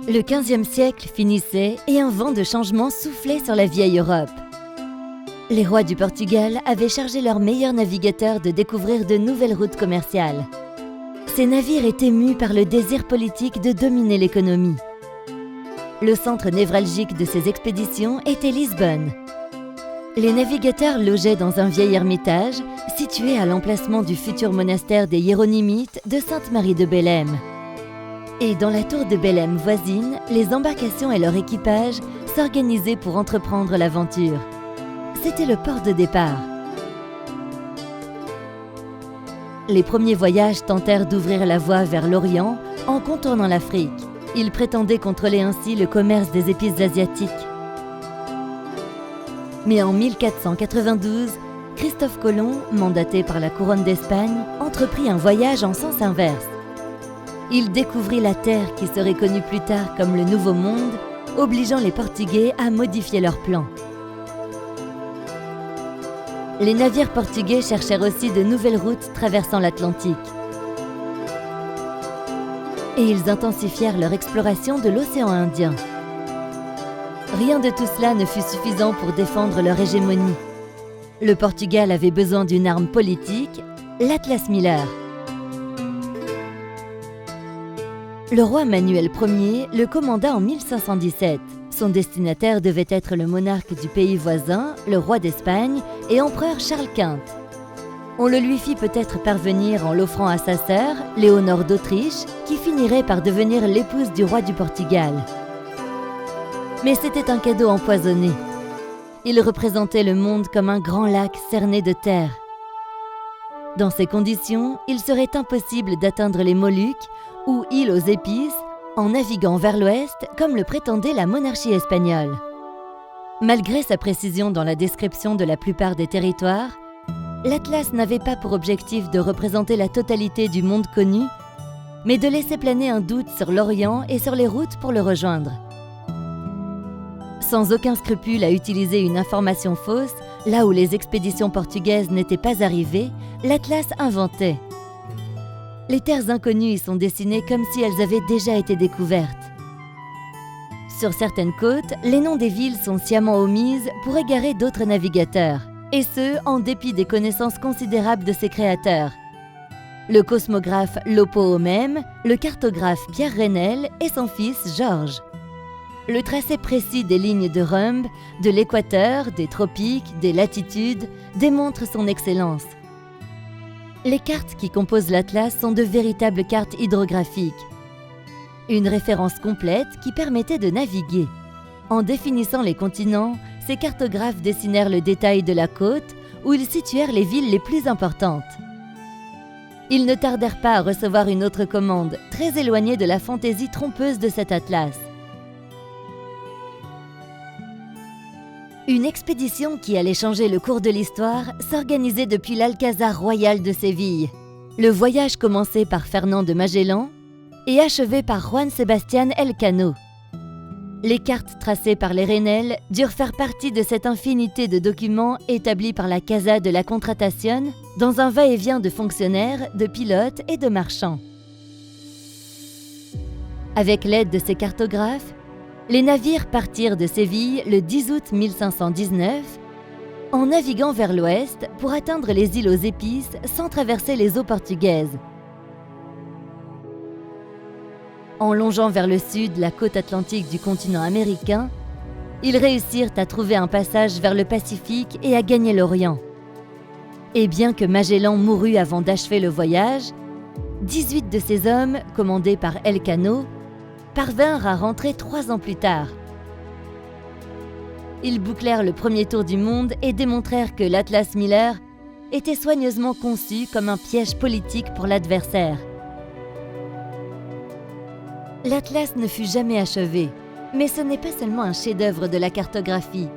Le XVe siècle finissait et un vent de changement soufflait sur la vieille Europe. Les rois du Portugal avaient chargé leurs meilleurs navigateurs de découvrir de nouvelles routes commerciales. Ces navires étaient mus par le désir politique de dominer l'économie. Le centre névralgique de ces expéditions était Lisbonne. Les navigateurs logeaient dans un vieil ermitage situé à l'emplacement du futur monastère des Hiéronymites de Sainte-Marie de Belém. Et dans la tour de Belém voisine, les embarcations et leur équipage s'organisaient pour entreprendre l'aventure. C'était le port de départ. Les premiers voyages tentèrent d'ouvrir la voie vers l'Orient en contournant l'Afrique. Ils prétendaient contrôler ainsi le commerce des épices asiatiques. Mais en 1492, Christophe Colomb, mandaté par la couronne d'Espagne, entreprit un voyage en sens inverse. Il découvrit la terre qui serait connue plus tard comme le Nouveau Monde, obligeant les Portugais à modifier leurs plans. Les navires portugais cherchèrent aussi de nouvelles routes traversant l'Atlantique. Et ils intensifièrent leur exploration de l'océan Indien. Rien de tout cela ne fut suffisant pour défendre leur hégémonie. Le Portugal avait besoin d'une arme politique, l'Atlas Miller. Le roi Manuel Ier le commanda en 1517. Son destinataire devait être le monarque du pays voisin, le roi d'Espagne et empereur Charles Quint. On le lui fit peut-être parvenir en l'offrant à sa sœur, Léonore d'Autriche, qui finirait par devenir l'épouse du roi du Portugal. Mais c'était un cadeau empoisonné. Il représentait le monde comme un grand lac cerné de terre. Dans ces conditions, il serait impossible d'atteindre les Moluques ou îles aux épices en naviguant vers l'ouest comme le prétendait la monarchie espagnole. Malgré sa précision dans la description de la plupart des territoires, l'Atlas n'avait pas pour objectif de représenter la totalité du monde connu, mais de laisser planer un doute sur l'Orient et sur les routes pour le rejoindre. Sans aucun scrupule à utiliser une information fausse, là où les expéditions portugaises n'étaient pas arrivées, l'Atlas inventait. Les terres inconnues y sont dessinées comme si elles avaient déjà été découvertes. Sur certaines côtes, les noms des villes sont sciemment omises pour égarer d'autres navigateurs, et ce, en dépit des connaissances considérables de ses créateurs. Le cosmographe Lopo Homem, le cartographe Pierre Resnel et son fils Georges. Le tracé précis des lignes de rhumbe, de l'équateur, des tropiques, des latitudes, démontre son excellence. Les cartes qui composent l'Atlas sont de véritables cartes hydrographiques. Une référence complète qui permettait de naviguer. En définissant les continents, ces cartographes dessinèrent le détail de la côte où ils situèrent les villes les plus importantes. Ils ne tardèrent pas à recevoir une autre commande, très éloignée de la fantaisie trompeuse de cet atlas. Une expédition qui allait changer le cours de l'histoire s'organisait depuis l'Alcazar royal de Séville. Le voyage commençait par Fernand de Magellan et achevé par Juan Sebastián Elcano. Les cartes tracées par les Resnel durent faire partie de cette infinité de documents établis par la Casa de la Contratación dans un va-et-vient de fonctionnaires, de pilotes et de marchands. Avec l'aide de ces cartographes, les navires partirent de Séville le 10 août 1519 en naviguant vers l'ouest pour atteindre les îles aux épices sans traverser les eaux portugaises. En longeant vers le sud la côte atlantique du continent américain, ils réussirent à trouver un passage vers le Pacifique et à gagner l'Orient. Et bien que Magellan mourut avant d'achever le voyage, 18 de ses hommes, commandés par Elcano, parvinrent à rentrer 3 ans plus tard. Ils bouclèrent le premier tour du monde et démontrèrent que l'Atlas Miller était soigneusement conçu comme un piège politique pour l'adversaire. L'Atlas ne fut jamais achevé, mais ce n'est pas seulement un chef-d'œuvre de la cartographie.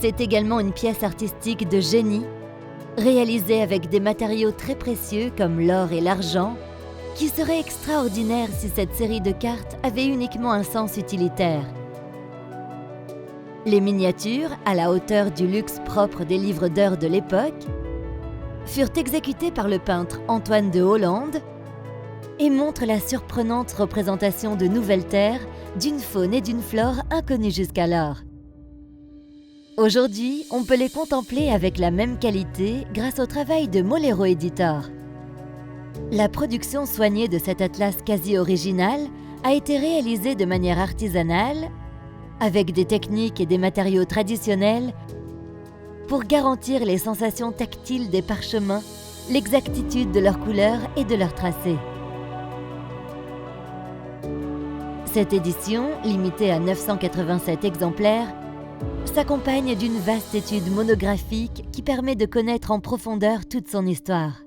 C'est également une pièce artistique de génie, réalisée avec des matériaux très précieux comme l'or et l'argent, qui serait extraordinaire si cette série de cartes avait uniquement un sens utilitaire. Les miniatures, à la hauteur du luxe propre des livres d'heures de l'époque, furent exécutées par le peintre Antoine de Hollande et montre la surprenante représentation de nouvelles terres, d'une faune et d'une flore inconnues jusqu'alors. Aujourd'hui, on peut les contempler avec la même qualité grâce au travail de Molero Editor. La production soignée de cet atlas quasi original a été réalisée de manière artisanale, avec des techniques et des matériaux traditionnels, pour garantir les sensations tactiles des parchemins, l'exactitude de leurs couleurs et de leurs tracés. Cette édition, limitée à 987 exemplaires, s'accompagne d'une vaste étude monographique qui permet de connaître en profondeur toute son histoire.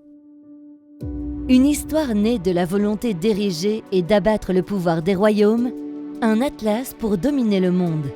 Une histoire née de la volonté d'ériger et d'abattre le pouvoir des royaumes, un atlas pour dominer le monde.